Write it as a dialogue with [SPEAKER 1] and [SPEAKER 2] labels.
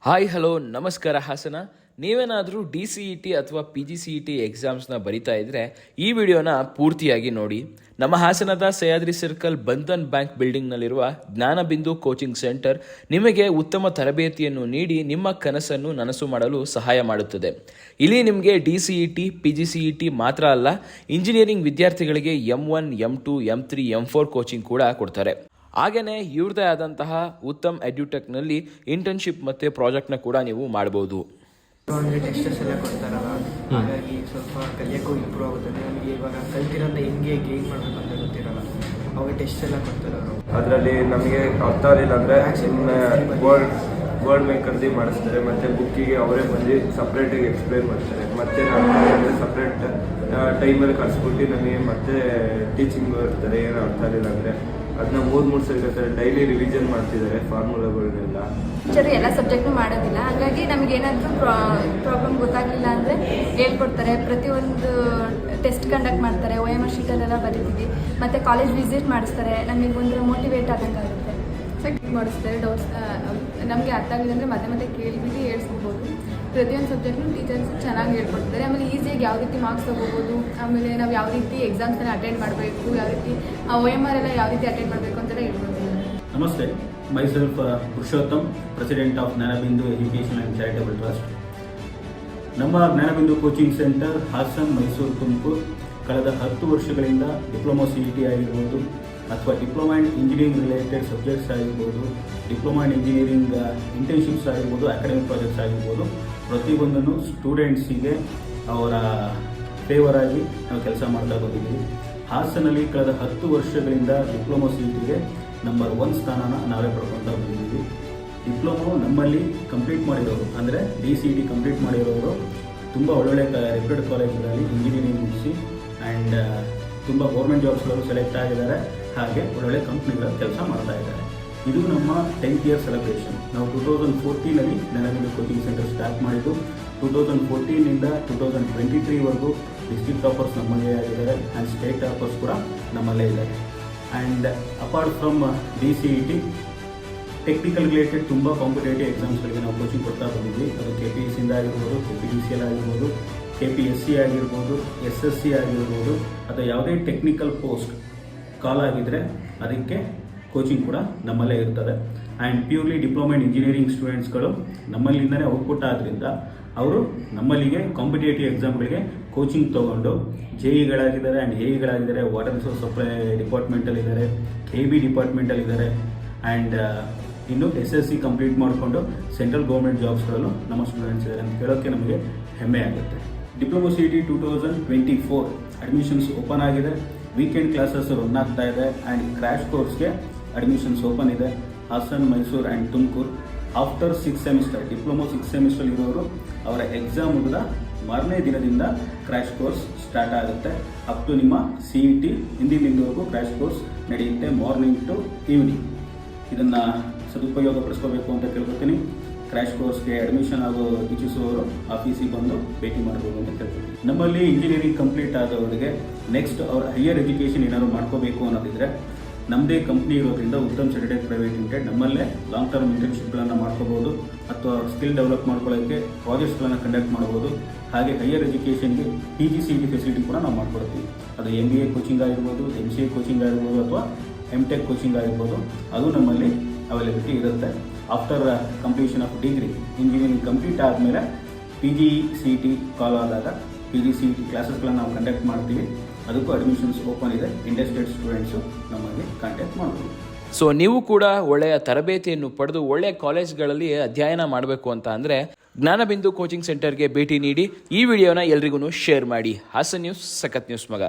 [SPEAKER 1] Hi hello ನಮಸ್ಕಾರ ಹಾಸನ. ನೀವೇನಾದರೂ DCET ಅಥವಾ PGCET ಎಕ್ಸಾಮ್ಸ್ನ ಬರಿತಾ ಇದ್ದರೆ ಈ ವಿಡಿಯೋನ ಪೂರ್ತಿಯಾಗಿ ನೋಡಿ. ನಮ್ಮ ಹಾಸನದ ಸಹ್ಯಾದ್ರಿ ಸರ್ಕಲ್ ಬಂಧನ್ ಬ್ಯಾಂಕ್ ಬಿಲ್ಡಿಂಗ್ನಲ್ಲಿರುವ ಜ್ಞಾನಬಿಂದು ಕೋಚಿಂಗ್ ಸೆಂಟರ್ ನಿಮಗೆ ಉತ್ತಮ ತರಬೇತಿಯನ್ನು ನೀಡಿ ನಿಮ್ಮ ಕನಸನ್ನು ನನಸು ಮಾಡಲು ಸಹಾಯ ಮಾಡುತ್ತದೆ. ಇಲ್ಲಿ ನಿಮಗೆ DCET, PGCET ಮಾತ್ರ ಅಲ್ಲ, ಇಂಜಿನಿಯರಿಂಗ್ ವಿದ್ಯಾರ್ಥಿಗಳಿಗೆ M1, M2, M3, M4 coaching ಕೂಡ ಕೊಡ್ತಾರೆ. ಹಾಗೆಯೇ ಇವ್ರದೇ ಆದಂತಹ ಉತ್ತಮ್ ಎಡ್ಯುಟೆಕ್ನಲ್ಲಿ ಇಂಟರ್ನ್ಶಿಪ್ ಮತ್ತು ಪ್ರಾಜೆಕ್ಟ್ನ ಕೂಡ ನೀವು ಮಾಡ್ಬೋದು.
[SPEAKER 2] ಟೆಸ್ಟಸ್ ಎಲ್ಲ ಕೊಡ್ತಾರಲ್ಲ, ಹಾಗಾಗಿ ಸ್ವಲ್ಪ ಕಲಿಯೋಕ್ಕೂ ಇಂಪ್ರೂವ್ ಆಗುತ್ತದೆ. ನಮಗೆ ಇವಾಗ ಕಲ್ತಿರೋಂಥ ಹೆಂಗೆ ಗೇನ್ ಮಾಡಬೇಕು ಅಂತ ಗೊತ್ತಿರಲ್ಲ, ಅವಾಗ ಟೆಸ್ಟ್ ಎಲ್ಲ ಕೊಡ್ತಾರೆ ಅವರು.
[SPEAKER 3] ಅದರಲ್ಲಿ ನಮಗೆ ಅರ್ಥ ಆಗಲಿಲ್ಲ ಅಂದರೆ ಬೋರ್ಡ್ ಮೇಲೆ ಕರೆದಿ ಮಾಡಿಸ್ತಾರೆ, ಮತ್ತು ಬುಕ್ಕಿಗೆ ಅವರೇ ಬಂದು ಸಪ್ರೇಟಾಗಿ ಎಕ್ಸ್ಪ್ಲೈನ್ ಮಾಡ್ತಾರೆ. ಮತ್ತು ಅಂದರೆ ಸಪ್ರೇಟ್ ಟೈಮಲ್ಲಿ ಕಳಿಸ್ಬಿಟ್ಟು ನಮಗೆ ಮತ್ತೆ ಟೀಚಿಂಗ್ ಇರ್ತಾರೆ. ಏನು ಅರ್ಥ ಆಗಲಿಲ್ಲ ಅಂದರೆ ಅದನ್ನ ಮೂರು ಸರಿ ಇರ್ತಾರೆ, ಡೈಲಿ ರಿವಿಷನ್ ಮಾಡ್ತಿದ್ದಾರೆ ಫಾರ್ಮುಲಾಗಳನ್ನೆಲ್ಲ.
[SPEAKER 4] ಟೀಚರು ಎಲ್ಲ ಸಬ್ಜೆಕ್ಟು ಮಾಡೋದಿಲ್ಲ, ಹಾಗಾಗಿ ನಮಗೇನಾದರೂ ಪ್ರಾಬ್ಲಮ್ ಗೊತ್ತಾಗಲಿಲ್ಲ ಅಂದರೆ ಹೇಳ್ಕೊಡ್ತಾರೆ. ಪ್ರತಿಯೊಂದು ಟೆಸ್ಟ್ ಕಂಡಕ್ಟ್ ಮಾಡ್ತಾರೆ, OMR ಶೀಟಲ್ಲೆಲ್ಲ ಬರೀತೀವಿ. ಮತ್ತು ಕಾಲೇಜ್ ವಿಸಿಟ್ ಮಾಡಿಸ್ತಾರೆ, ನಮಗೆ ಒಂಥರ ಮೋಟಿವೇಟ್ ಆದಂಗೆ ಆಗುತ್ತೆ. ಮಾಡಿಸ್ತಾರೆ. ಡೌಟ್ಸ್ ನಮಗೆ ಅರ್ಥ ಆಗಿಲ್ಲ ಅಂದರೆ ಮತ್ತೆ ಕೇಳಿಬಿಟ್ಟು ಹೇಳ್ಸ್ಕೊಬೋದು. ಪ್ರತಿಯೊಂದು ಸಬ್ಜೆಕ್ಟ್ನು ಟೀಚರ್ಸ್ ಚೆನ್ನಾಗಿ ಹೇಳ್ಕೊಡ್ತಾರೆ. ಆಮೇಲೆ ಈಸಿಯಾಗಿ ಯಾವ ರೀತಿ ಮಾರ್ಕ್ಸ್ ತೊಗೋಬೋದು, ಆಮೇಲೆ ನಾವು ಯಾವ ರೀತಿ ಎಕ್ಸಾಮ್ಸ್ನ ಅಟೆಂಡ್ ಮಾಡಬೇಕು, ಯಾವ ರೀತಿ OMR ಎಲ್ಲ ಯಾವ ರೀತಿ ಅಟೆಂಡ್ ಮಾಡಬೇಕು ಅಂತೆಲ್ಲ ಹೇಳ್ಕೊಡ್ತೀವಿ.
[SPEAKER 5] ನಮಸ್ತೆ, myself Purushottam, president of Jnanabindu education and charitable trust. ನಮ್ಮ ಜ್ಞಾನಬಿಂದು ಕೋಚಿಂಗ್ ಸೆಂಟರ್ ಹಾಸನ್, ಮೈಸೂರು, ತುಮಕೂರು ಕಳೆದ 10 ವರ್ಷಗಳಿಂದ ಡಿಪ್ಲೊಮಾ CET ಆಗಿರ್ಬೋದು, ಅಥವಾ diploma and engineering related subjects ಆಗಿರ್ಬೋದು, ಡಿಪ್ಲೊಮಾ ಆ್ಯಂಡ್ ಇಂಜಿನಿಯರಿಂಗ್ ಇಂಟರ್ನ್ಶಿಪ್ಸ್ ಆಗಿರ್ಬೋದು, ಅಕಾಡೆಮಿಕ್ ಪ್ರಾಜೆಕ್ಟ್ಸ್ ಆಗಿರ್ಬೋದು, ಪ್ರತಿಯೊಂದನ್ನು ಸ್ಟೂಡೆಂಟ್ಸಿಗೆ ಅವರ ಫೇವರ್ ಆಗಿ ನಾವು ಕೆಲಸ ಮಾಡ್ತಾ ಬಂದಿದ್ದೀವಿ. ಹಾಸನಲ್ಲಿ ಕಳೆದ 10 ವರ್ಷಗಳಿಂದ ಡಿಪ್ಲೊಮಾ CETಗೆ ನಂಬರ್ 1 ಸ್ಥಾನನ ನಾವೇ ಪಡ್ಕೊಳ್ತಾ ಬಂದಿದ್ದೀವಿ. ಡಿಪ್ಲೊಮೊ ನಮ್ಮಲ್ಲಿ ಕಂಪ್ಲೀಟ್ ಮಾಡಿರೋರು ಅಂದರೆ DCET ಕಂಪ್ಲೀಟ್ ಮಾಡಿರೋರು ತುಂಬ ಒಳ್ಳೊಳ್ಳೆ ರೆಪ್ಯೂಟೆಡ್ ಕಾಲೇಜ್ಗಳಲ್ಲಿ ಇಂಜಿನಿಯರಿಂಗ್ ಮುಗಿಸಿ ಆ್ಯಂಡ್ ತುಂಬ ಗೌರ್ಮೆಂಟ್ ಜಾಬ್ಸ್ಗಳು ಸೆಲೆಕ್ಟ್ ಆಗಿದ್ದಾರೆ. ಹಾಗೆ ಒಳ್ಳೊಳ್ಳೆ ಕಂಪ್ನಿಗಳಲ್ಲಿ ಕೆಲಸ ಮಾಡ್ತಾ ಇದ್ದಾರೆ. ಇದು ನಮ್ಮ 10th ಇಯರ್ ಸೆಲೆಬ್ರೇಷನ್. ನಾವು 2014ನಲ್ಲಿ ಜ್ಞಾನಬಿಂದು ಕೋಚಿಂಗ್ ಸೆಂಟರ್ ಸ್ಟಾರ್ಟ್ ಮಾಡಿದ್ದು. 2014ನಿಂದ 2023ವರೆಗೂ ಡಿಸ್ಟ್ರಿಕ್ಟ್ ಟಾಪರ್ಸ್ ನಮ್ಮಲ್ಲೇ ಆಗಿದ್ದಾರೆ ಆ್ಯಂಡ್ ಸ್ಟೇಟ್ ಟಾಪರ್ಸ್ ಕೂಡ ನಮ್ಮಲ್ಲೇ ಇದ್ದಾರೆ. And apart from DCET, technical related ತುಂಬ ಕಾಂಪಿಟೇಟಿವ್ ಎಕ್ಸಾಮ್ಸ್ಗಳಿಗೆ ನಾವು ಕೋಚಿಂಗ್ ಕೊಡ್ತಾ ಬಂದಿದ್ವಿ. ಅದು KPSC ಆಗಿರ್ಬೋದು, KPTCL ಆಗಿರ್ಬೋದು, KPSC ಆಗಿರ್ಬೋದು, SSC ಆಗಿರ್ಬೋದು, ಅಥವಾ ಯಾವುದೇ ಟೆಕ್ನಿಕಲ್ ಪೋಸ್ಟ್ ಕಾಲ್ ಆಗಿದ್ದರೆ ಅದಕ್ಕೆ ಕೋಚಿಂಗ್ ಕೂಡ ನಮ್ಮಲ್ಲೇ ಇರ್ತದೆ. And purely diploma and engineering ಸ್ಟೂಡೆಂಟ್ಸ್ಗಳು ನಮ್ಮಲ್ಲಿಂದಲೇ ಔಟ್ಪುಟ್ ಆದ್ದರಿಂದ ಅವರು ನಮ್ಮಲ್ಲಿಗೆ ಕಾಂಪಿಟೇಟಿವ್ ಎಕ್ಸಾಮ್ಗಳಿಗೆ ಕೋಚಿಂಗ್ ತೊಗೊಂಡು JEಗಳಾಗಿದ್ದಾರೆ ಆ್ಯಂಡ್ AEಗಳಾಗಿದ್ದಾರೆ, ವಾಟರ್ ರಿಸೋರ್ಸ್ ಸಪ್ಲೈ ಡಿಪಾರ್ಟ್ಮೆಂಟಲ್ಲಿದ್ದಾರೆ, KB ಡಿಪಾರ್ಟ್ಮೆಂಟಲ್ಲಿದ್ದಾರೆ, ಆ್ಯಂಡ್ ಇನ್ನು SSC ಕಂಪ್ಲೀಟ್ ಮಾಡಿಕೊಂಡು ಸೆಂಟ್ರಲ್ ಗೌರ್ಮೆಂಟ್ ಜಾಬ್ಸ್ಗಳಲ್ಲೂ ನಮ್ಮ ಸ್ಟೂಡೆಂಟ್ಸ್ ಇದ್ದಾರೆ ಅಂತ ಹೇಳೋಕ್ಕೆ ನಮಗೆ ಹೆಮ್ಮೆ ಆಗುತ್ತೆ. ಡಿಪ್ಲೊಮಾ CET 2024 ಅಡ್ಮಿಷನ್ಸ್ ಓಪನ್ ಆಗಿದೆ. ವೀಕೆಂಡ್ ಕ್ಲಾಸಸ್ ರನ್ ಆಗ್ತಾ ಇದೆ ಆ್ಯಂಡ್ ಕ್ರ್ಯಾಶ್ ಕೋರ್ಸ್ಗೆ ಅಡ್ಮಿಷನ್ಸ್ ಓಪನ್ ಇದೆ. Hassan, Mysuru and Tumakuru. After 6 semester, diploma 6 semester ಇರೋರು ಅವರ ಎಕ್ಸಾಮ್ ಮುಗಿದ ಮಾರನೇ ದಿನದಿಂದ ಕ್ರ್ಯಾಶ್ ಕೋರ್ಸ್ ಸ್ಟಾರ್ಟ್ ಆಗುತ್ತೆ. ಅಪ್ ಟು ನಿಮ್ಮ CET ಹಿಂದಿನ ದಿನದವರೆಗೂ ಕ್ರ್ಯಾಶ್ ಕೋರ್ಸ್ ನಡೆಯುತ್ತೆ, ಮಾರ್ನಿಂಗ್ ಟು ಈವ್ನಿಂಗ್. ಇದನ್ನು ಸದುಪಯೋಗ ಪಡಿಸ್ಕೋಬೇಕು ಅಂತ ಕೇಳ್ಕೊತೀನಿ. ಕ್ರ್ಯಾಶ್ ಕೋರ್ಸ್ಗೆ ಅಡ್ಮಿಷನ್ ಆಗೋ ಇಚ್ಛಿಸುವವರು ಆಫೀಸಿಗೆ ಬಂದು ಭೇಟಿ ಮಾಡ್ಬೋದು ಅಂತ ಕೇಳ್ಕೊತೀನಿ. ನಮ್ಮಲ್ಲಿ ಇಂಜಿನಿಯರಿಂಗ್ ಕಂಪ್ಲೀಟ್ ಆದವರಿಗೆ ನೆಕ್ಸ್ಟ್ ಅವ್ರ ಹೈಯರ್ ಎಜುಕೇಷನ್ ಏನಾದ್ರು ಮಾಡ್ಕೋಬೇಕು ಅನ್ನೋದಿದ್ರೆ ನಮ್ಮದೇ ಕಂಪ್ನಿ ಇರೋದ್ರಿಂದ ಉತ್ತಮ್ ಸರ್ಟಿಫೈಡ್ ಪ್ರೈವೇಟ್ ಲಿಮಿಟೆಡ್ ನಮ್ಮಲ್ಲೇ ಲಾಂಗ್ ಟರ್ಮ್ ಇಂಟರ್ನ್ಶಿಪ್ಗಳನ್ನು ಮಾಡ್ಕೋಬೋದು, ಅಥವಾ ಸ್ಕಿಲ್ ಡೆವಲಪ್ ಮಾಡ್ಕೊಳ್ಳೋಕ್ಕೆ ಪ್ರಾಜೆಕ್ಟ್ಸ್ಗಳನ್ನು ಕಂಡಕ್ಟ್ ಮಾಡ್ಬೋದು. ಹಾಗೆ ಹೈಯರ್ ಎಜುಕೇಷನ್ಗೆ PGCET ಫೆಸಿಲಿಟಿ ಕೂಡ ನಾವು ಮಾಡ್ಕೊಡ್ತೀವಿ. ಅದು MBA ಕೋಚಿಂಗ್ ಆಗಿರ್ಬೋದು, MCA ಕೋಚಿಂಗ್ ಆಗಿರ್ಬೋದು, ಅಥವಾ MTech ಕೋಚಿಂಗ್ ಆಗಿರ್ಬೋದು, ಅದು ನಮ್ಮಲ್ಲಿ ಅವೈಲಬಿಲಿಟಿ ಇರುತ್ತೆ. After completion of degree, engineering complete ಆದಮೇಲೆ PGCET ಕಾಲ್ ಆದಾಗ PGCET ಕ್ಲಾಸಸ್ಗಳನ್ನು ನಾವು ಕಂಡಕ್ಟ್ ಮಾಡ್ತೀವಿ. ಅದಕ್ಕೂ ಅಡ್ಮಿಷನ್ಸ್ ಓಪನ್ ಇದೆ. ಇಂಟ್ರೆಸ್ಟೆಡ್ ಸ್ಟೂಡೆಂಟ್ಸು ನಮಗೆ ಕಾಂಟ್ಯಾಕ್ಟ್ ಮಾಡ್ಬೋದು.
[SPEAKER 1] ಸೊ ನೀವು ಕೂಡ ಒಳ್ಳೆಯ ತರಬೇತಿಯನ್ನು ಪಡೆದು ಒಳ್ಳೆಯ ಕಾಲೇಜ್ಗಳಲ್ಲಿ ಅಧ್ಯಯನ ಮಾಡಬೇಕು ಅಂತ ಅಂದರೆ ಜ್ಞಾನಬಿಂದು ಕೋಚಿಂಗ್ ಸೆಂಟರ್ಗೆ ಭೇಟಿ ನೀಡಿ. ಈ ವಿಡಿಯೋನ ಎಲ್ರಿಗೂ ಶೇರ್ ಮಾಡಿ. ಹಾಸನ್ ನ್ಯೂಸ್, ಸಖತ್ ನ್ಯೂಸ್ ಮಗ.